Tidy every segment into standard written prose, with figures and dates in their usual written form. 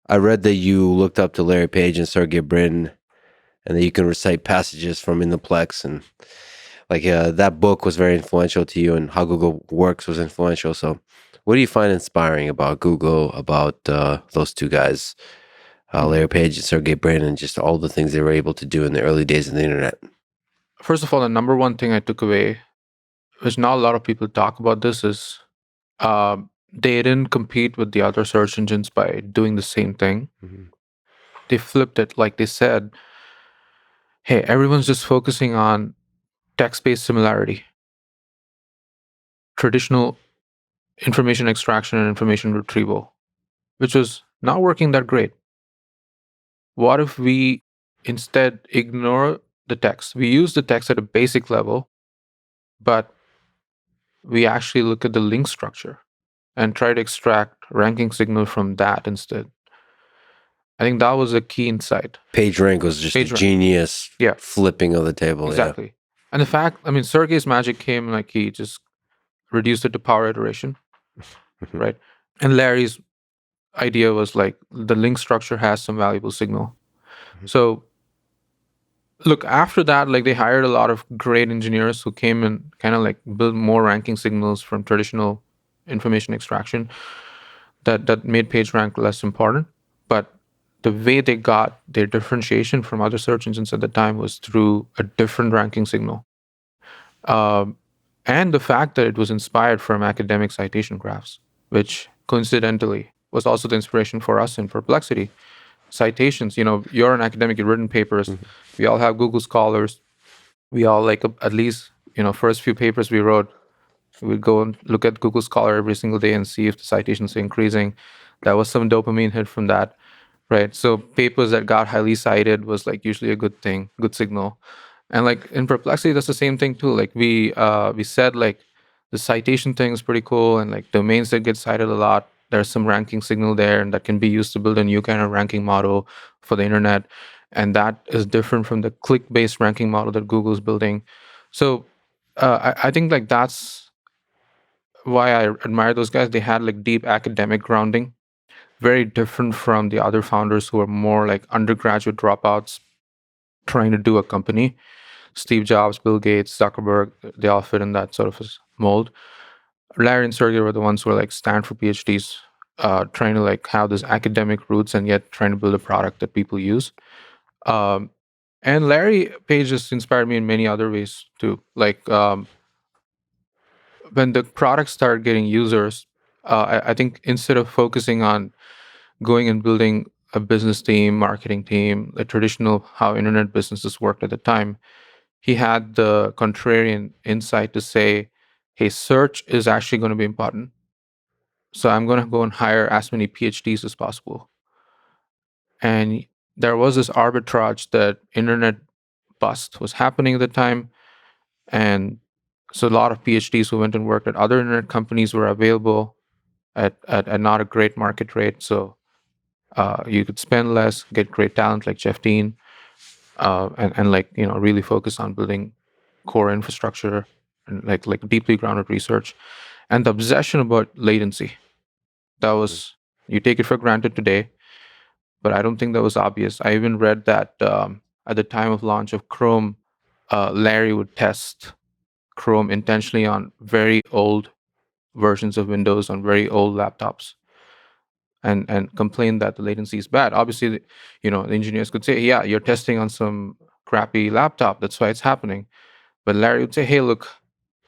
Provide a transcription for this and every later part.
I read that you looked up to Larry Page and Sergey Brin, and that you can recite passages from In the Plex, and that book was very influential to you, and how Google works was influential. So, what do you find inspiring about Google, about those two guys, Larry Page and Sergey Brin, and just all the things they were able to do in the early days of the internet? First of all, the number one thing I took away, which not a lot of people talk about this, is they didn't compete with the other search engines by doing the same thing. They flipped it. Like they said, hey, everyone's just focusing on text-based similarity, traditional information extraction and information retrieval, which was not working that great. What if we instead ignore the text? We use the text at a basic level, but we actually look at the link structure and try to extract ranking signal from that instead. I think that was a key insight. PageRank was just a genius flipping of the table. Exactly. Yeah. And the fact, Sergey's magic came like he just reduced it to power iteration, right? And Larry's idea was like the link structure has some valuable signal. So look, after that, like they hired a lot of great engineers who came and kind of like built more ranking signals from traditional information extraction that made PageRank less important. But the way they got their differentiation from other search engines at the time was through a different ranking signal. And the fact that it was inspired from academic citation graphs, which coincidentally was also the inspiration for us in Perplexity. Citations, you're an academic, you've written papers. We all have Google Scholars. We all at least, first few papers we wrote, we'd go and look at Google Scholar every single day and see if the citations are increasing. That was some dopamine hit from that, right? So papers that got highly cited was like usually a good thing, good signal. And like in Perplexity, that's the same thing too. Like we said like the citation thing is pretty cool, and like domains that get cited a lot, there's some ranking signal there, and that can be used to build a new kind of ranking model for the internet. And that is different from the click-based ranking model that Google's building. So I think like that's why I admire those guys. They had like deep academic grounding, very different from the other founders who are more like undergraduate dropouts trying to do a company. Steve Jobs, Bill Gates, Zuckerberg, they all fit in that sort of mold. Larry and Sergey were the ones who were like Stanford PhDs, trying to like have this academic roots and yet trying to build a product that people use. And Larry Page has inspired me in many other ways too. Like when the product started getting users, I think instead of focusing on going and building a business team, marketing team, the traditional how internet businesses worked at the time, he had the contrarian insight to say, hey, search is actually going to be important. So I'm going to go and hire as many PhDs as possible. And there was this arbitrage that internet bust was happening at the time. And so a lot of PhDs who went and worked at other internet companies were available at not a great market rate. So you could spend less, get great talent like Jeff Dean, and like, really focus on building core infrastructure and like deeply grounded research. And the obsession about latency, that was, you take it for granted today, but I don't think that was obvious. I even read that at the time of launch of Chrome, Larry would test Chrome intentionally on very old versions of Windows on very old laptops, and complain that the latency is bad. Obviously, the engineers could say, yeah, you're testing on some crappy laptop, that's why it's happening. But Larry would say, hey, look,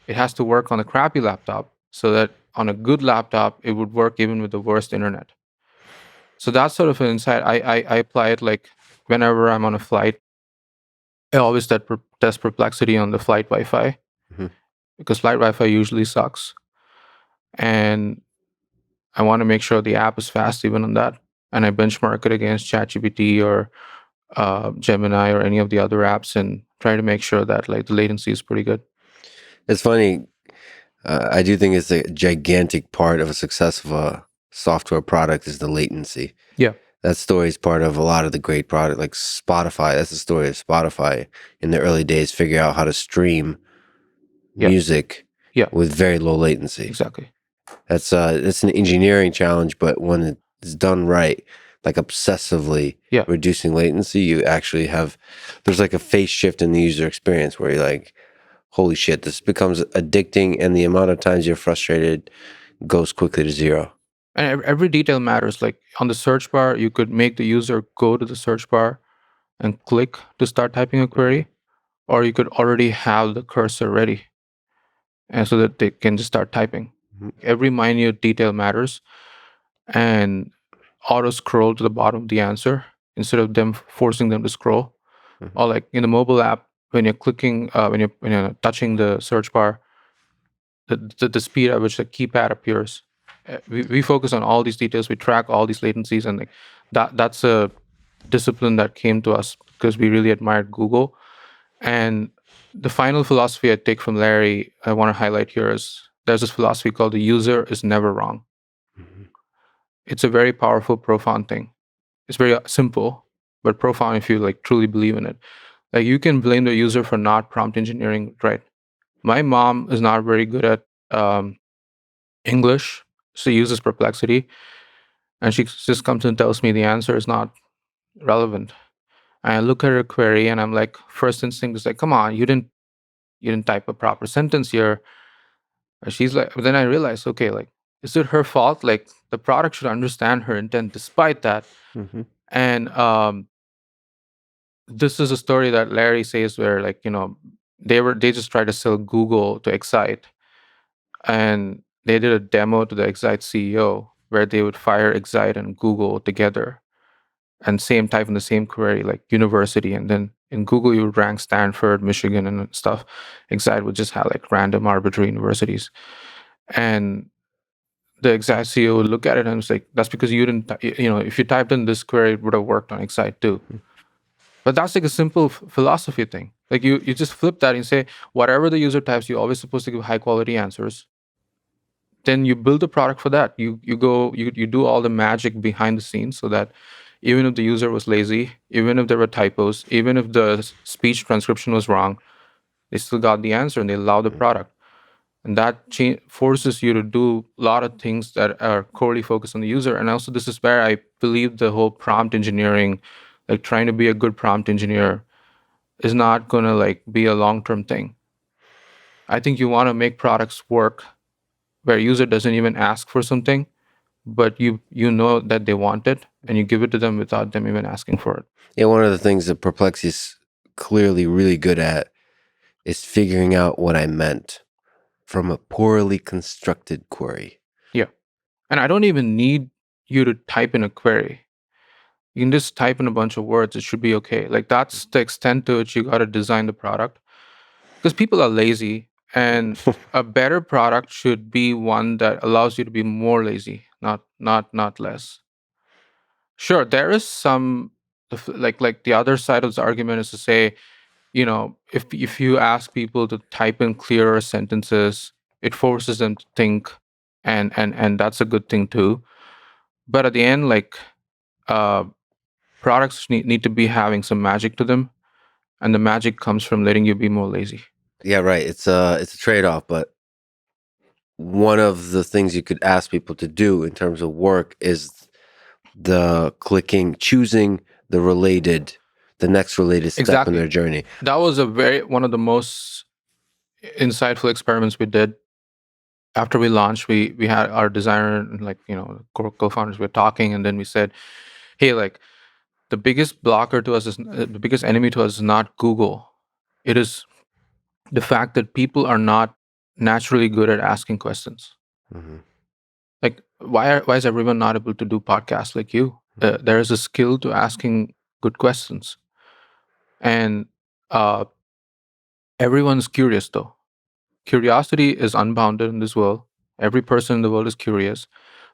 it has to work on a crappy laptop so that on a good laptop, it would work even with the worst internet. So that's sort of an insight. I apply it like whenever I'm on a flight. I always test Perplexity on the flight Wi-Fi, because flight Wi-Fi usually sucks. And I want to make sure the app is fast even on that. And I benchmark it against ChatGPT or Gemini or any of the other apps and try to make sure that like the latency is pretty good. It's funny. I do think it's a gigantic part of a successful software product is the latency. Yeah. That story is part of a lot of the great product, like Spotify. That's the story of Spotify in the early days, figure out how to stream music with very low latency. Exactly. That's it's an engineering challenge, but when it's done right, like obsessively Yeah. reducing latency, you actually have, there's like a phase shift in the user experience where you're like, holy shit, this becomes addicting, and the amount of times you're frustrated goes quickly to zero. And every detail matters. Like on the search bar, you could make the user go to the search bar and click to start typing a query, or you could already have the cursor ready, and so that they can just start typing. Mhm. Every minute detail matters, and auto scroll to the bottom of the answer instead of them forcing them to scroll. Mhm. Or like in the mobile app, when you're clicking, when you're touching the search bar, the speed at which the keypad appears. We focus on all these details. We track all these latencies, and like that's a discipline that came to us because we really admired Google. And the final philosophy I take from Larry, I want to highlight here is there's this philosophy called the user is never wrong. Mhm. It's a very powerful, profound thing. It's very simple, but profound if you like truly believe in it. Like you can blame the user for not prompt engineering, right? My mom is not very good at English. She uses Perplexity, and she just comes and tells me the answer is not relevant. And I look at her query, and I'm like, first instinct is like, come on, you didn't type a proper sentence here. And she's like, but then I realized, okay, like, is it her fault? Like, the product should understand her intent despite that. Mhm. And this is a story that Larry says where, like, they just tried to sell Google to Excite, and they did a demo to the Excite CEO where they would fire Excite and Google together and same type in the same query, like university, and then in Google you would rank Stanford, Michigan, and stuff. Excite would just have like random arbitrary universities, and the Excite CEO would look at it and it's like, that's because you didn't, if you typed in this query, it would have worked on Excite too. But that's like a simple philosophy thing. Like you just flip that and say, whatever the user types, you're always supposed to give high quality answers. Then you build a product for that. You do all the magic behind the scenes so that even if the user was lazy, even if there were typos, even if the speech transcription was wrong, they still got the answer and they allow the product. And that forces you to do a lot of things that are corely focused on the user. And also, this is where I believe the whole prompt engineering, like trying to be a good prompt engineer, is not going to like be a long term thing. I think you want to make products work where user doesn't even ask for something, but you know that they want it and you give it to them without them even asking for it. Yeah, one of the things that Perplexity is clearly really good at is figuring out what I meant from a poorly constructed query. Yeah. And I don't even need you to type in a query. You can just type in a bunch of words. It should be okay. Like that's the extent to which you got to design the product because people are lazy, and a better product should be one that allows you to be more lazy, not less. Sure, there is some like the other side of the argument is to say, if you ask people to type in clearer sentences, it forces them to think, and that's a good thing too. But at the end, like uh, products need to be having some magic to them, and the magic comes from letting you be more lazy. Yeah, right. It's a trade-off, but one of the things you could ask people to do in terms of work is the choosing the next related step in Exactly. their journey. That was one of the most insightful experiments we did. After we launched, we had our designer and like co-founders were talking, and then we said, hey, like the biggest blocker to us is the biggest enemy to us is not Google. It is the fact that people are not naturally good at asking questions. Mhm. Like why is everyone not able to do podcasts like you? There is a skill to asking good questions, and uh, everyone's curious though. Curiosity is unbounded in this world. Every person in the world is curious,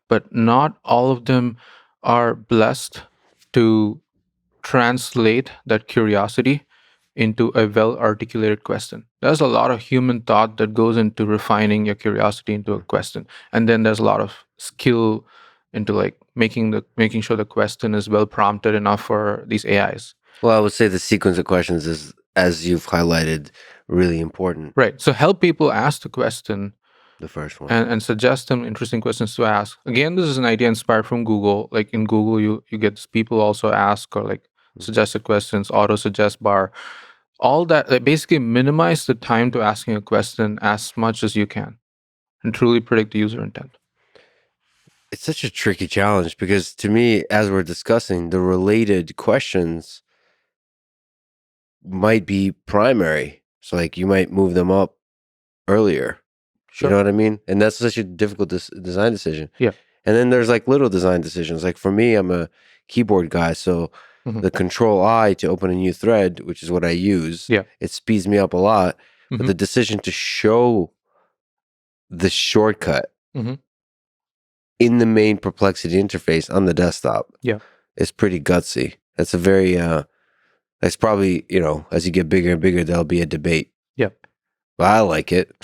but not all of them are blessed to translate that curiosity into a well articulated question. There's a lot of human thought that goes into refining your curiosity into a question. And then there's a lot of skill into like making sure the question is well prompted enough for these AIs. Well, I would say the sequence of questions is, as you've highlighted, really important. Right. So help people ask the question The first one. and suggest them interesting questions to ask. Again, this is an idea inspired from Google. Like in Google, you get this people also ask or like suggested questions, auto suggest bar, all that. Like basically minimize the time to asking a question as much as you can, and truly predict the user intent. It's such a tricky challenge because to me, as we're discussing, the related questions might be primary. So like you might move them up earlier. You know Sure. what I mean? And that's such a difficult design decision. Yeah. And then there's like little design decisions. Like for me, I'm a keyboard guy, so Mhm. the Control I to open a new thread, which is what I use, Yeah. it speeds me up a lot. But Mhm. the decision to show the shortcut Mhm. in the main Perplexity interface on the desktop Yeah. is pretty gutsy. That's a very that's probably, as you get bigger and bigger, there'll be a debate. Yeah. But I like it.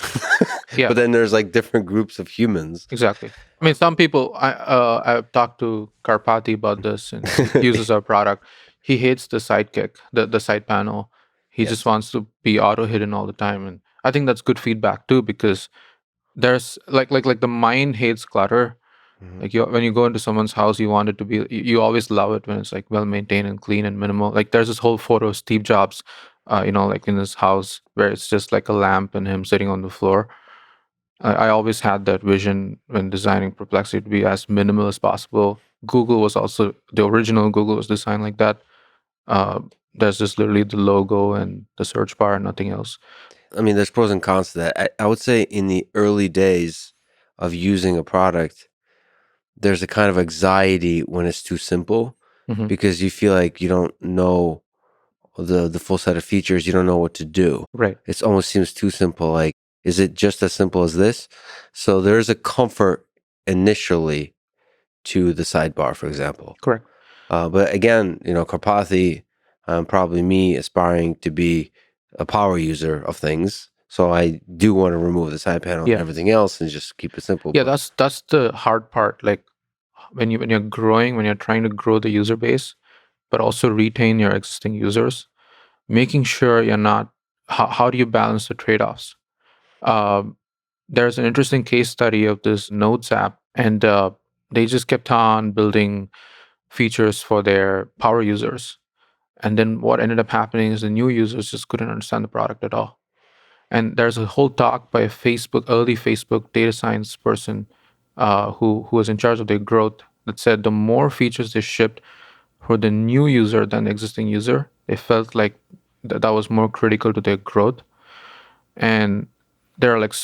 Yeah. But then there's like different groups of humans. Exactly. I mean, some people. I've talked to Karpati about this, and he uses our product. He hates the sidekick, the side panel. He just Yes. wants to be auto hidden all the time, and I think that's good feedback too, because there's like the mind hates clutter. Mhm. Like when you go into someone's house, you want it to be. You always love it when it's like well maintained and clean and minimal. Like there's this whole photo of Steve Jobs, like in his house where it's just like a lamp and him sitting on the floor. I always had that vision when designing Perplexity to be as minimal as possible. Google was also the original Google was designed like that. Uh, there's just literally the logo and the search bar and nothing else. I mean, there's pros and cons to that. I would say in the early days of using a product, there's a kind of anxiety when it's too simple Mhm. because you feel like you don't know the full set of features. You don't know what to do. Right. It almost seems too simple. Like, is it just as simple as this? So there's a comfort initially to the sidebar, for example. Correct. But again, Karpathy, probably me aspiring to be a power user of things. So I do want to remove the side panel and Yeah. everything else and just keep it simple. Yeah, But that's the hard part. Like when you're growing, when you're trying to grow the user base, but also retain your existing users, making sure you're not. How do you balance the trade-offs? Um, there's an interesting case study of this Notes app, and they just kept on building features for their power users. And then what ended up happening is the new users just couldn't understand the product at all. And there's a whole talk by a early Facebook data science person who was in charge of their growth that said the more features they shipped for the new user than the existing user, they felt like that was more critical to their growth. And there are like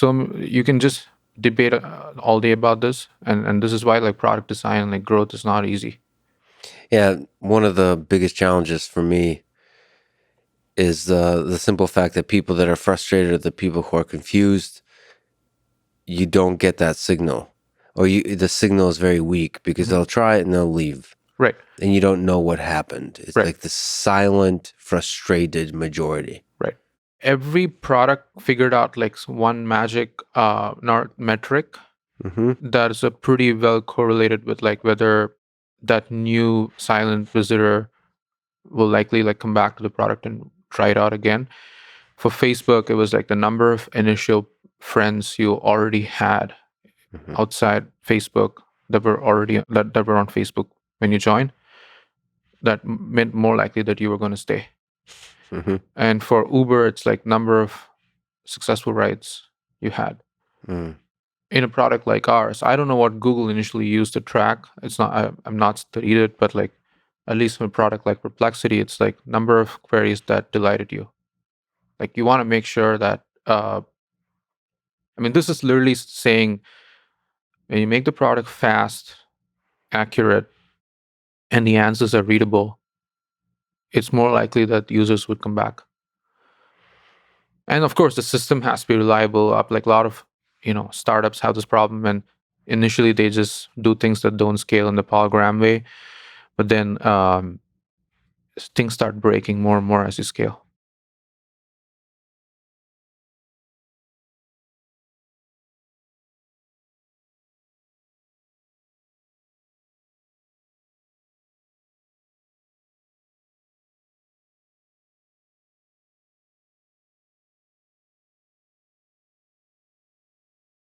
you can just debate all day about this, and this is why like product design and like growth is not easy. yeah, one of the biggest challenges for me is the simple fact that people that are frustrated or the people who are confused, you don't get that signal. Or the signal is very weak because Mhm. they'll try it and they'll leave. Right. And you don't know what happened. It's Right. like the silent, frustrated majority. Right. Every product figured out like one magic metric Mm-hmm. that is a pretty well correlated with like whether that new silent visitor will likely like come back to the product and try it out again. For Facebook, it was like the number of initial friends you already had Mm-hmm. outside Facebook that were already that were on Facebook when you joined. That meant more likely that you were going to stay. Mm-hmm. And for Uber, it's like number of successful rides you had. Mm. In a product like ours, I don't know what Google initially used to track. It's not, I'm not studied it, but like at least in a product like Perplexity, it's like number of queries that delighted you. Like you want to make sure that, I mean, this is literally saying when you make the product fast, accurate, and the answers are readable, it's more likely that users would come back. And of course, the system has to be reliable. Like a lot of startups have this problem, and initially they just do things that don't scale in the polygram way, but then things start breaking more and more as you scale.